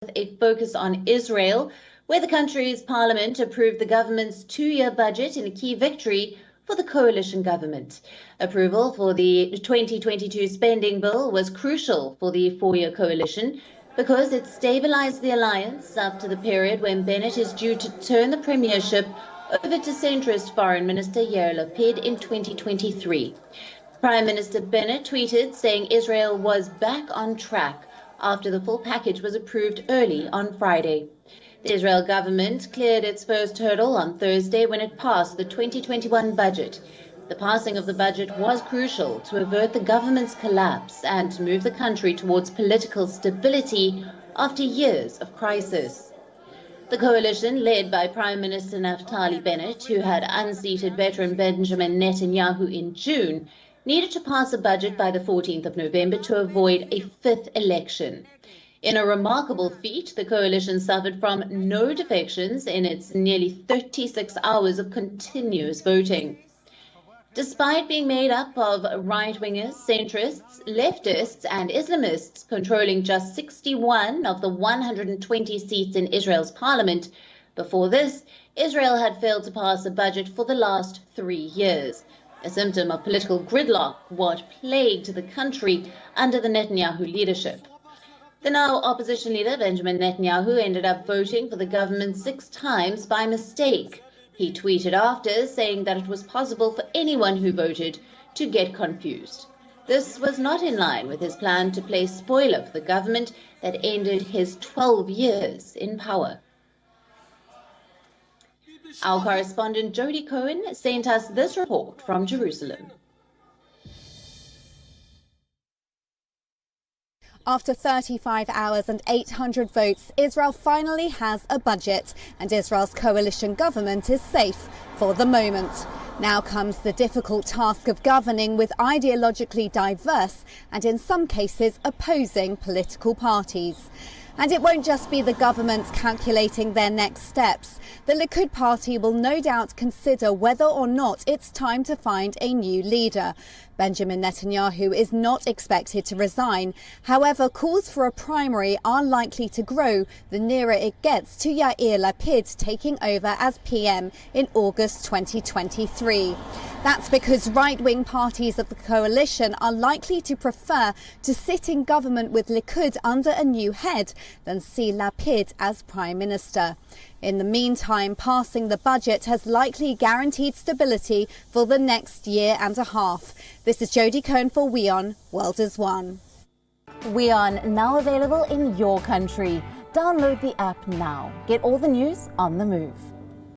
A focus on Israel, where the country's parliament approved the government's two-year budget in a key victory for the coalition government. Approval for the 2022 spending bill was crucial for the four-year coalition because it stabilized the alliance up to the period when Bennett is due to turn the premiership over to centrist Foreign Minister Yair Lapid in 2023. Prime Minister Bennett tweeted saying Israel was back on track after the full package was approved early on Friday. The Israel government cleared its first hurdle on Thursday when it passed the 2021 budget. The passing of the budget was crucial to avert the government's collapse and to move the country towards political stability after years of crisis. The coalition, led by Prime Minister Naftali Bennett, who had unseated veteran Benjamin Netanyahu in June, needed to pass a budget by the 14th of November to avoid a fifth election. In a remarkable feat, the coalition suffered from no defections in its nearly 36 hours of continuous voting. Despite being made up of right-wingers, centrists, leftists and Islamists controlling just 61 of the 120 seats in Israel's parliament, before this, Israel had failed to pass a budget for the last 3 years. A symptom of political gridlock, what plagued the country under the Netanyahu leadership. The now opposition leader, Benjamin Netanyahu, ended up voting for the government 6 times by mistake. He tweeted after, saying that it was possible for anyone who voted to get confused. This was not in line with his plan to play spoiler for the government that ended his 12 years in power. Our correspondent Jody Cohen sent us this report from Jerusalem. After 35 hours and 800 votes, Israel finally has a budget, and Israel's coalition government is safe for the moment. Now comes the difficult task of governing with ideologically diverse and in some cases opposing political parties. And it won't just be the government calculating their next steps. The Likud party will no doubt consider whether or not it's time to find a new leader. Benjamin Netanyahu is not expected to resign. However, calls for a primary are likely to grow the nearer it gets to Yair Lapid taking over as PM in August 2023. That's because right-wing parties of the coalition are likely to prefer to sit in government with Likud under a new head than see Lapid as Prime Minister. In the meantime, passing the budget has likely guaranteed stability for the next year and a half. This is Jody Cohen for WION World is One. WION, now available in your country. Download the app now. Get all the news on the move.